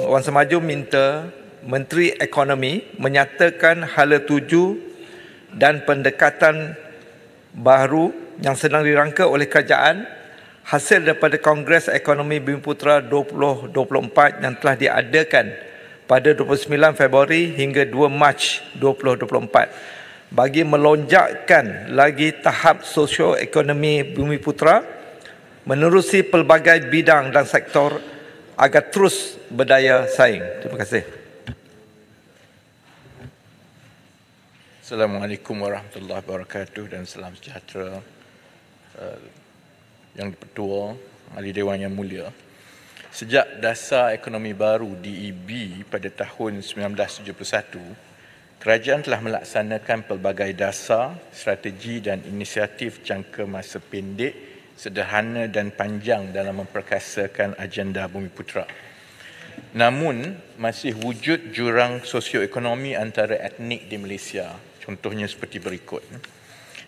Wan Semaju minta Menteri Ekonomi menyatakan hala tuju dan pendekatan baru yang sedang dirangka oleh kerajaan hasil daripada Kongres Ekonomi Bumiputera 2024 yang telah diadakan pada 29 Februari hingga 2 Mac 2024 bagi melonjakkan lagi tahap sosioekonomi Bumiputera menerusi pelbagai bidang dan sektor agar terus berdaya saing. Terima kasih. Assalamualaikum warahmatullahi wabarakatuh dan salam sejahtera Yang Dipertua, Ahli Dewan Yang Mulia. Sejak dasar ekonomi baru DEB pada tahun 1971, kerajaan telah melaksanakan pelbagai dasar, strategi dan inisiatif jangka masa pendek, sederhana dan panjang dalam memperkasakan agenda Bumiputera. Namun, masih wujud jurang sosioekonomi antara etnik di Malaysia. Contohnya seperti berikut.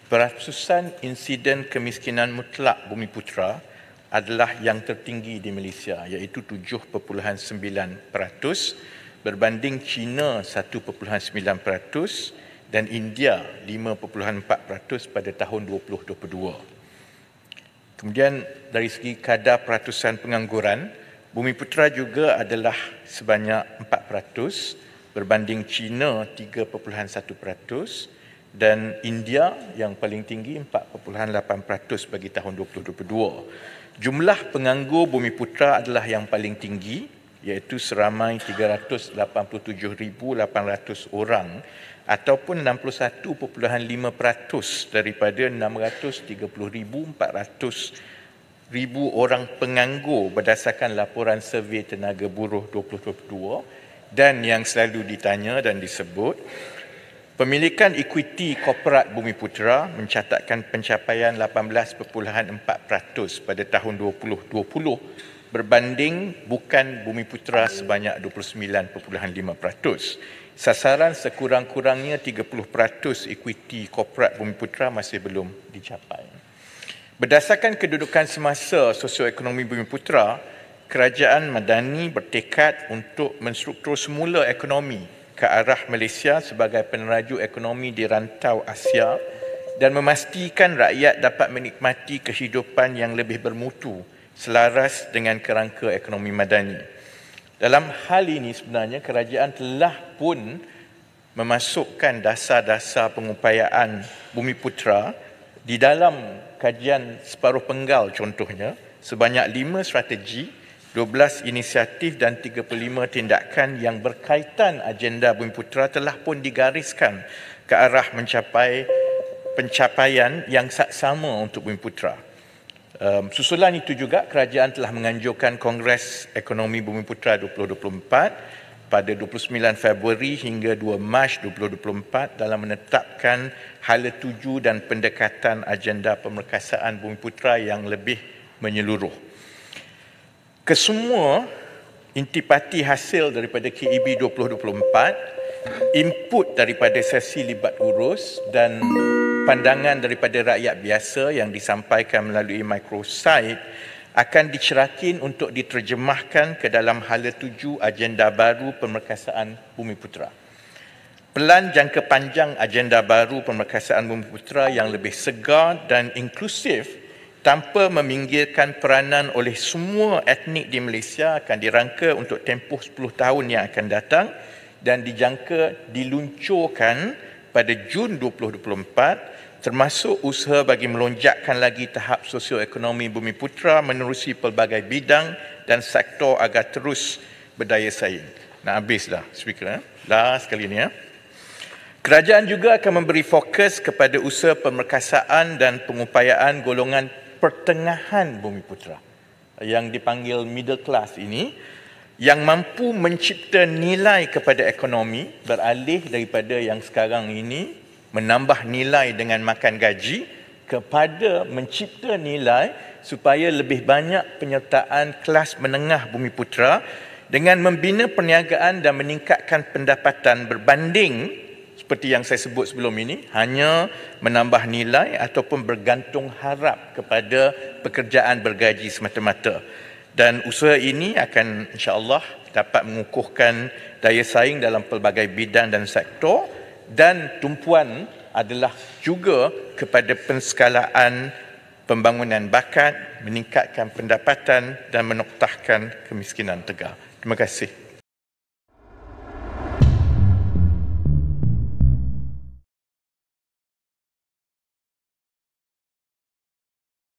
Perasusan insiden kemiskinan mutlak Bumiputera adalah yang tertinggi di Malaysia, iaitu 7.9% berbanding China 1.9% dan India 5.4% pada tahun 2022. Kemudian dari segi kadar peratusan pengangguran, Bumiputera juga adalah sebanyak 4% berbanding China 3.1% dan India yang paling tinggi 4.8% bagi tahun 2022. Jumlah penganggur Bumiputera adalah yang paling tinggi, iaitu seramai 387,800 orang ataupun 61.5% daripada 630,400 orang penganggur berdasarkan laporan survey tenaga buruh 2022. Dan yang selalu ditanya dan disebut, pemilikan ekuiti korporat Bumiputera mencatatkan pencapaian 18.4% pada tahun 2020 berbanding bukan Bumiputera sebanyak 29.5%. Sasaran sekurang-kurangnya 30% ekuiti korporat Bumiputera masih belum dicapai. Berdasarkan kedudukan semasa sosioekonomi Bumiputera, Kerajaan Madani bertekad untuk menstruktur semula ekonomi ke arah Malaysia sebagai peneraju ekonomi di rantau Asia dan memastikan rakyat dapat menikmati kehidupan yang lebih bermutu selaras dengan kerangka ekonomi madani. Dalam hal ini sebenarnya kerajaan telah pun memasukkan dasar-dasar pengupayaan Bumiputera di dalam kajian separuh penggal contohnya sebanyak 5 strategi, 12 inisiatif dan 35 tindakan yang berkaitan agenda Bumiputera telah pun digariskan ke arah mencapai pencapaian yang saksama untuk Bumiputera. Susulan itu juga kerajaan telah menganjurkan Kongres Ekonomi Bumiputera 2024 pada 29 Februari hingga 2 Mac 2024 dalam menetapkan hala tuju dan pendekatan agenda pemerkasaan Bumiputera yang lebih menyeluruh. Kesemua intipati hasil daripada KEB 2024, input daripada sesi libat urus dan pandangan daripada rakyat biasa yang disampaikan melalui microsite akan dicerakin untuk diterjemahkan ke dalam hala tuju agenda baru pemerkasaan Bumiputera. Pelan jangka panjang agenda baru pemerkasaan Bumiputera yang lebih segar dan inklusif tanpa meminggirkan peranan oleh semua etnik di Malaysia akan dirangka untuk tempoh 10 tahun yang akan datang dan dijangka diluncurkan pada Jun 2024 termasuk usaha bagi melonjakkan lagi tahap sosioekonomi Bumiputera menerusi pelbagai bidang dan sektor agar terus berdaya saing. Nak habis dah speaker. Last sekali ni. Kerajaan juga akan memberi fokus kepada usaha pemerkasaan dan pengupayaan golongan pertengahan Bumiputera yang dipanggil middle class ini yang mampu mencipta nilai kepada ekonomi beralih daripada yang sekarang ini menambah nilai dengan makan gaji kepada mencipta nilai supaya lebih banyak penyertaan kelas menengah Bumiputera dengan membina perniagaan dan meningkatkan pendapatan berbanding seperti yang saya sebut sebelum ini, hanya menambah nilai ataupun bergantung harap kepada pekerjaan bergaji semata-mata. Dan usaha ini akan insya-Allah dapat mengukuhkan daya saing dalam pelbagai bidang dan sektor, dan tumpuan adalah juga kepada penskalaan pembangunan bakat, meningkatkan pendapatan dan menoktahkan kemiskinan tegar. Terima kasih.